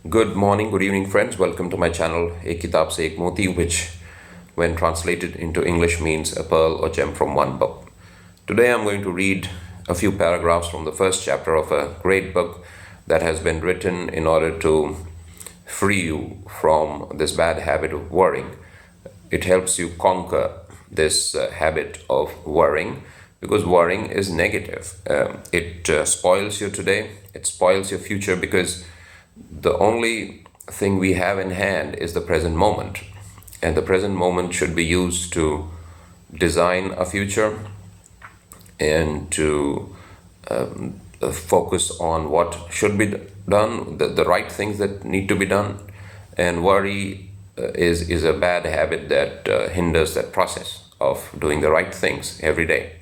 Good morning, good evening, friends. Welcome to my channel, Ek Kitab Se Ek Moti, which, when translated into English, means a pearl or gem from one book. Today, I'm going to read a few paragraphs from the first chapter of a great book that has been written in order to free you from this bad habit of worrying. It helps you conquer this habit of worrying because worrying is negative. It spoils you today, it spoils your future because the only thing we have in hand is the present moment, and the present moment should be used to design a future and to focus on what should be done, the right things that need to be done. And worry is a bad habit that hinders that process of doing the right things every day.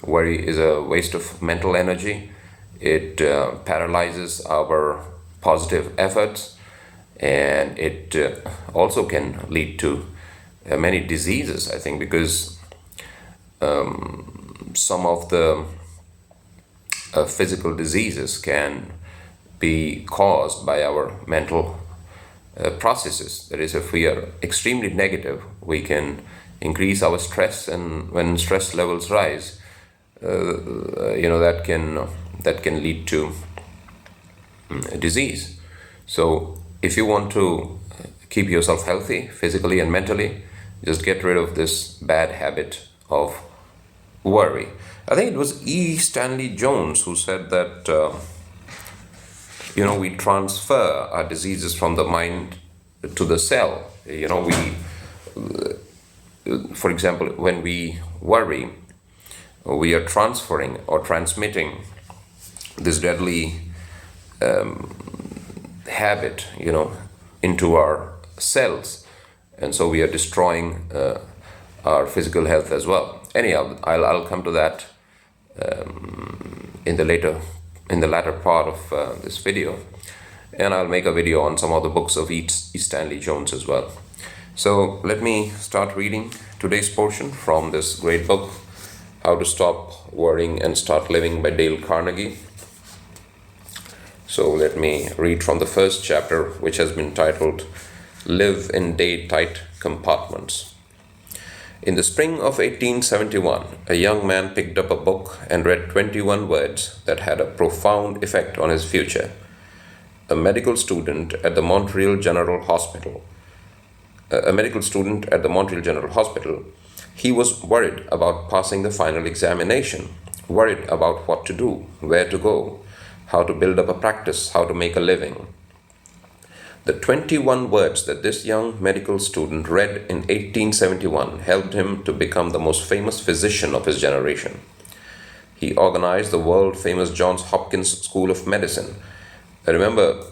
Worry is a waste of mental energy. It paralyzes our positive efforts, and it also can lead to many diseases, I think, because some of the physical diseases can be caused by our mental processes. That is, if we are extremely negative, we can increase our stress, and when stress levels rise, that can lead to disease. So if you want to keep yourself healthy physically and mentally, just get rid of this bad habit of worry. I think it was E. Stanley Jones who said that we transfer our diseases from the mind to the cell. For example, when we worry, we are transferring or transmitting this deadly habit, into our cells, and so we are destroying our physical health as well. Anyhow, I'll come to that in the latter part of this video, and I'll make a video on some of the books of E. Stanley Jones as well. So let me start reading today's portion from this great book, How to Stop Worrying and Start Living by Dale Carnegie. So let me read from the first chapter, which has been titled, Live in Day-Tight Compartments. In the spring of 1871, a young man picked up a book and read 21 words that had a profound effect on his future. A medical student at the Montreal General Hospital, he was worried about passing the final examination, worried about what to do, where to go, how to build up a practice, how to make a living. The 21 words that this young medical student read in 1871 helped him to become the most famous physician of his generation. He organized the world-famous Johns Hopkins School of Medicine. I remember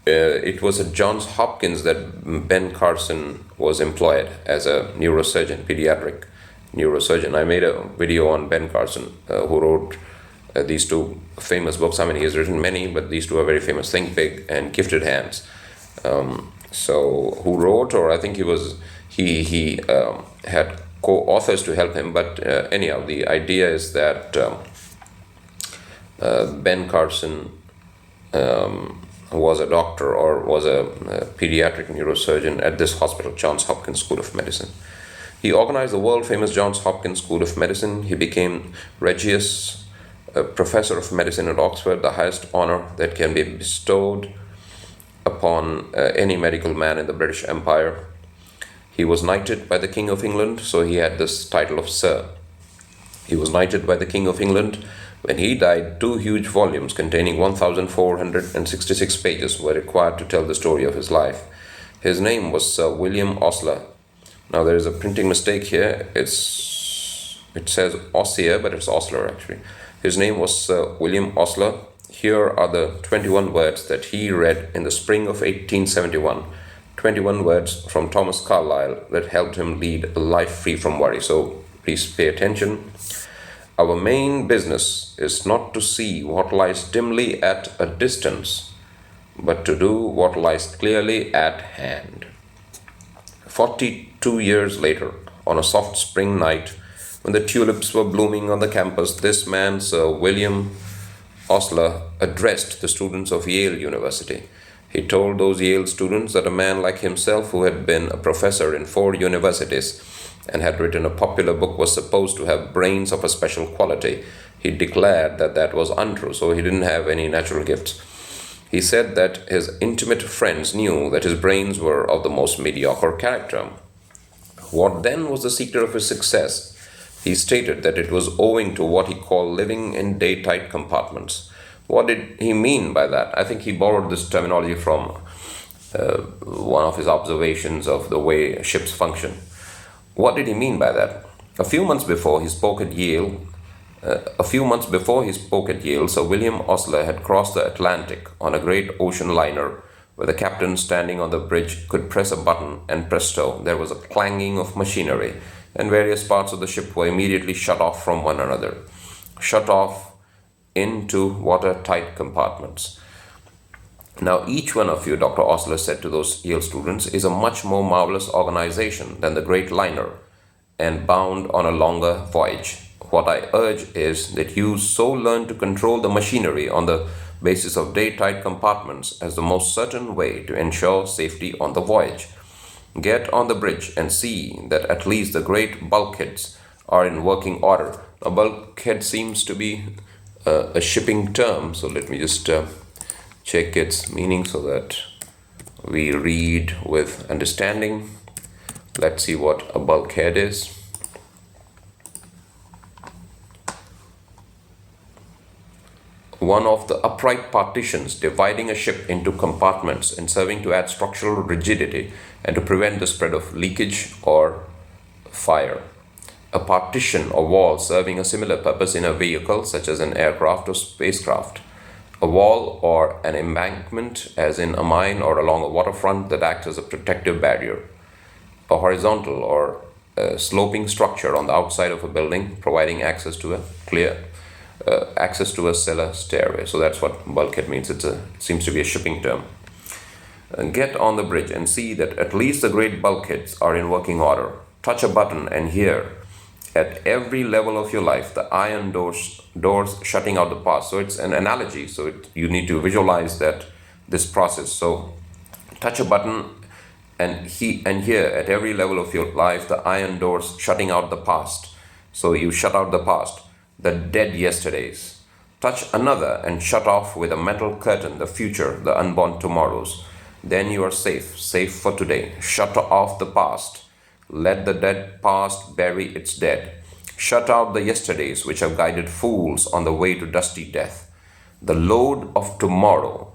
it was at Johns Hopkins that Ben Carson was employed as a neurosurgeon, pediatric neurosurgeon. I made a video on Ben Carson, who wrote these two famous books. I mean, he has written many, but these two are very famous, Think Big and Gifted Hands. So who wrote, or I think he had co-authors to help him, but anyhow, the idea is that Ben Carson was a doctor or was a pediatric neurosurgeon at this hospital, Johns Hopkins School of Medicine. He organized the world-famous Johns Hopkins School of Medicine. He became Regius Professor of Medicine at Oxford, the highest honor that can be bestowed upon any medical man in the British Empire. He was knighted by the King of England, so he had this title of Sir. He was knighted by the King of England. When he died, 2 huge volumes containing 1,466 pages were required to tell the story of his life. His name was Sir William Osler. Now there is a printing mistake here. It says Osler, but it's Osler actually. His name was Sir William Osler. Here are the 21 words that he read in the spring of 1871. 21 words from Thomas Carlyle that helped him lead a life free from worry. So please pay attention. Our main business is not to see what lies dimly at a distance, but to do what lies clearly at hand. 42 years later, on a soft spring night, when the tulips were blooming on the campus, this man, Sir William Osler, addressed the students of Yale University. He told those Yale students that a man like himself, who had been a professor in 4 universities and had written a popular book, was supposed to have brains of a special quality. He declared that that was untrue, so he didn't have any natural gifts. He said that his intimate friends knew that his brains were of the most mediocre character. What then was the secret of his success? He stated that it was owing to what he called living in day-tight compartments. What did he mean by that? I think he borrowed this terminology from one of his observations of the way ships function. What did he mean by that? A few months before he spoke at Yale, Sir William Osler had crossed the Atlantic on a great ocean liner where the captain standing on the bridge could press a button and presto, there was a clanging of machinery and various parts of the ship were immediately shut off from one another. Shut off into watertight compartments. Now, each one of you, Dr. Osler said to those Yale students, is a much more marvelous organization than the great liner and bound on a longer voyage. What I urge is that you so learn to control the machinery on the basis of day-tight compartments as the most certain way to ensure safety on the voyage. Get on the bridge and see that at least the great bulkheads are in working order. A bulkhead seems to be a shipping term, so let me just check its meaning so that we read with understanding. Let's see what a bulkhead is. One of the upright partitions dividing a ship into compartments and serving to add structural rigidity and to prevent the spread of leakage or fire. A partition or wall serving a similar purpose in a vehicle such as an aircraft or spacecraft. A wall or an embankment as in a mine or along a waterfront that acts as a protective barrier. A horizontal or sloping structure on the outside of a building providing access to a cellar stairway. So that's what bulkhead means. It seems to be a shipping term. Get on the bridge and see that at least the great bulkheads are in working order. Touch a button and hear at every level of your life the iron doors shutting out the past. So it's an analogy, so you need to visualize this process. So touch a button and hear at every level of your life the iron doors shutting out the past. So you shut out the past, the dead yesterdays. Touch another and shut off with a metal curtain the future, the unborn tomorrows. Then you are safe for today. Shut off the past. Let the dead past bury its dead. Shut out the yesterdays which have guided fools on the way to dusty death. The load of tomorrow,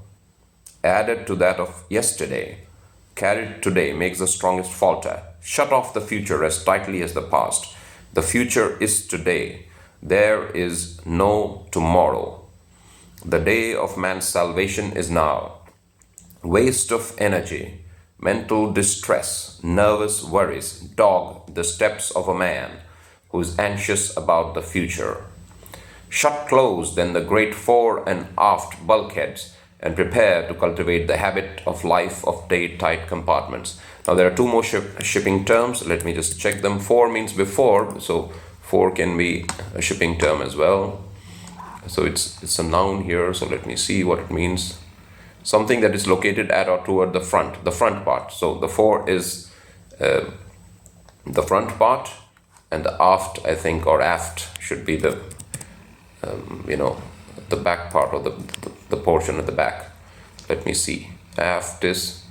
added to that of yesterday, carried today makes the strongest falter. Shut off the future as tightly as the past. The future is today. There is no tomorrow. The day of man's salvation is now. Waste of energy, mental distress, nervous worries dog the steps of a man who is anxious about the future. Shut close then the great fore and aft bulkheads and prepare to cultivate the habit of life of day-tight compartments. Now there are two more shipping terms. Let me just check them. Fore means before, so fore can be a shipping term as well. So it's a noun here, so let me see what it means. Something that is located at or toward the front part. So the fore is the front part, and the aft, I think, or aft should be the the back part, or the portion at the back. Let me see. Aft is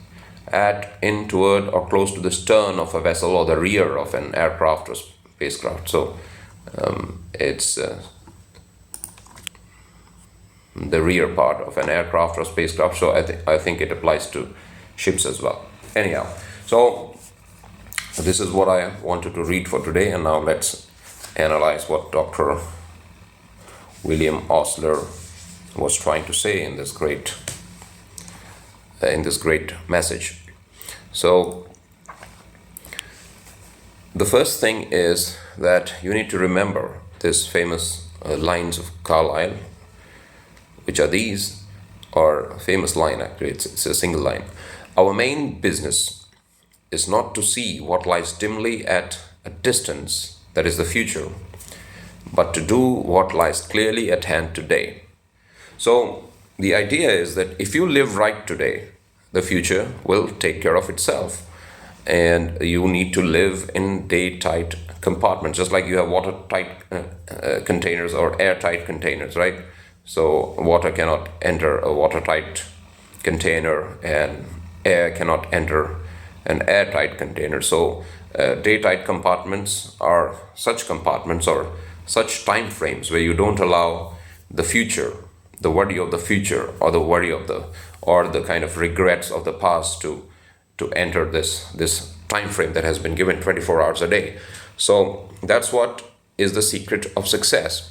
at, in, toward, or close to the stern of a vessel or the rear of an aircraft or spacecraft. So it's the rear part of an aircraft or spacecraft. So I think it applies to ships as well. Anyhow, so this is what I wanted to read for today, and now let's analyze what Dr. William Osler was trying to say in this great message. So the first thing is that you need to remember this famous lines of Carlyle, which are these, or a famous line actually, it's a single line. Our main business is not to see what lies dimly at a distance, that is the future, but to do what lies clearly at hand today. So the idea is that if you live right today, the future will take care of itself. And you need to live in day-tight compartments, just like you have watertight containers or airtight containers, right? So water cannot enter a watertight container, and air cannot enter an airtight container. So day-tight compartments are such compartments or such time frames where you don't allow the future, the worry of the future, or the worry of the kind of regrets of the past to enter this time frame that has been given 24 hours a day. So that's what is the secret of success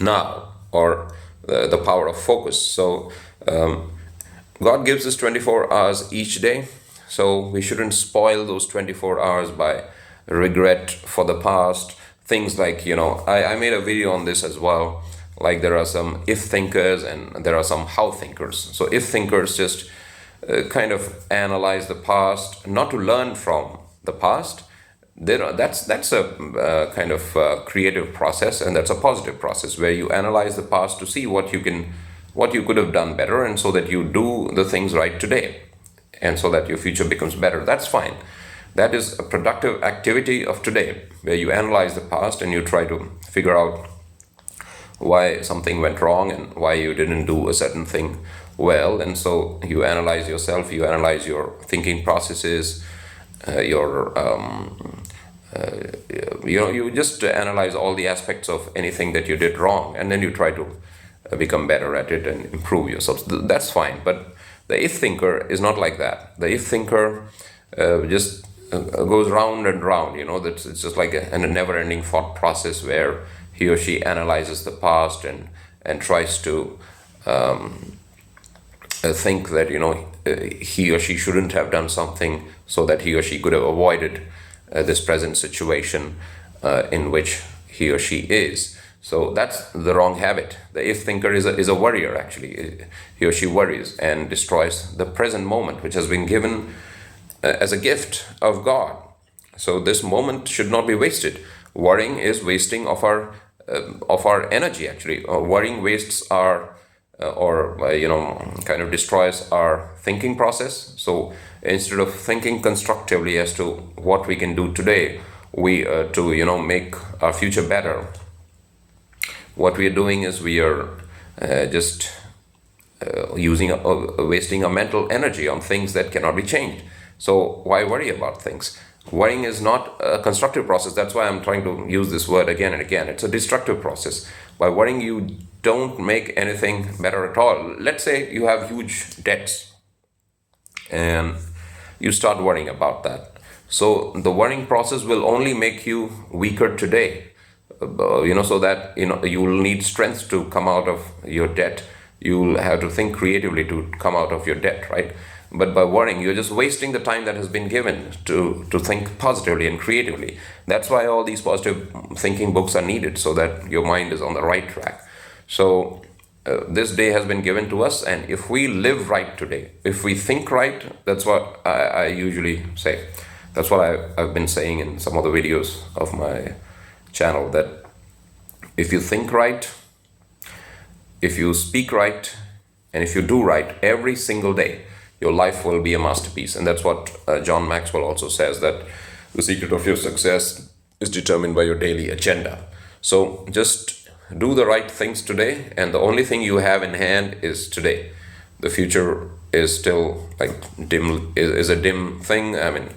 now, or the power of focus. So God gives us 24 hours each day, so we shouldn't spoil those 24 hours by regret for the past. Things like, I made a video on this as well. Like, there are some if thinkers and there are some how thinkers. So if thinkers just kind of analyze the past, not to learn from the past. That's a kind of creative process, and that's a positive process where you analyze the past to see what you could have done better, and so that you do the things right today, and so that your future becomes better. That's fine. That is a productive activity of today, where you analyze the past and you try to figure out why something went wrong and why you didn't do a certain thing well. And so you analyze yourself, you analyze your thinking processes, you just analyze all the aspects of anything that you did wrong, and then you try to become better at it and improve yourself. That's fine. But the if thinker is not like that. The if thinker just goes round and round. It's just like a never-ending thought process where he or she analyzes the past and tries to think that he or she shouldn't have done something, so that he or she could have avoided this present situation in which he or she is. So that's the wrong habit. The if thinker is a worrier, actually. He or she worries and destroys the present moment, which has been given as a gift of God. So this moment should not be wasted. Worrying is wasting of our energy, actually. Worrying wastes our kind of destroys our thinking process. So instead of thinking constructively as to what we can do today, to make our future better, what we are doing is we are just wasting our mental energy on things that cannot be changed. So why worry about things? Worrying is not a constructive process. That's why I'm trying to use this word again and again. It's a destructive process. By worrying, you don't make anything better at all. Let's say you have huge debts and you start worrying about that. So the worrying process will only make you weaker today. So that you will need strength to come out of your debt. You'll have to think creatively to come out of your debt, right? But by worrying, you're just wasting the time that has been given to think positively and creatively. That's why all these positive thinking books are needed, so that your mind is on the right track. So this day has been given to us, and if we live right today, if we think right, that's what I usually say. That's what I've been saying in some of the videos of my channel, that if you think right, if you speak right, and if you do right every single day, your life will be a masterpiece. And that's what John Maxwell also says, that the secret of your success is determined by your daily agenda. So just do the right things today, and the only thing you have in hand is today. The future is still is a dim thing. I mean,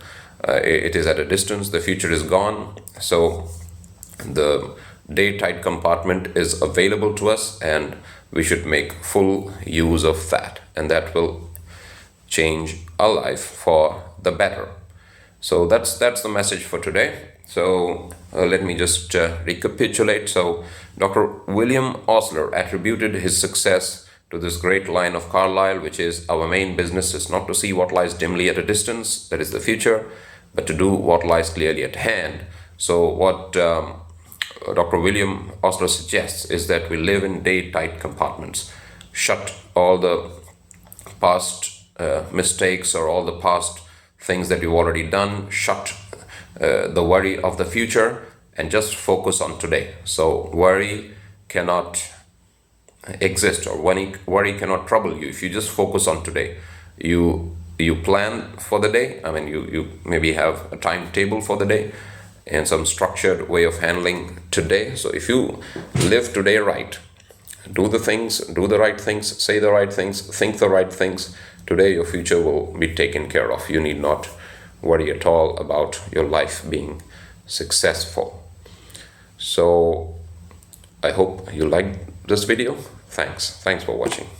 it is at a distance. The future is gone. So the day-tight compartment is available to us, and we should make full use of that, and that will change our life for the better. So that's the message for today. So let me just recapitulate. So Dr. William Osler attributed his success to this great line of Carlyle, which is, our main business is not to see what lies dimly at a distance, that is the future, but to do what lies clearly at hand. So what Dr. William Osler suggests is that we live in day-tight compartments. Shut all the past mistakes or all the past things that you've already done. Shut the worry of the future and just focus on today. So worry cannot exist, or worry cannot trouble you if you just focus on today. you plan for the day. I mean, you maybe have a timetable for the day and some structured way of handling today. So if you live today right, do the right things, say the right things, think the right things, today your future will be taken care of. You need not worry at all about your life being successful. So I hope you liked this video. Thanks for watching.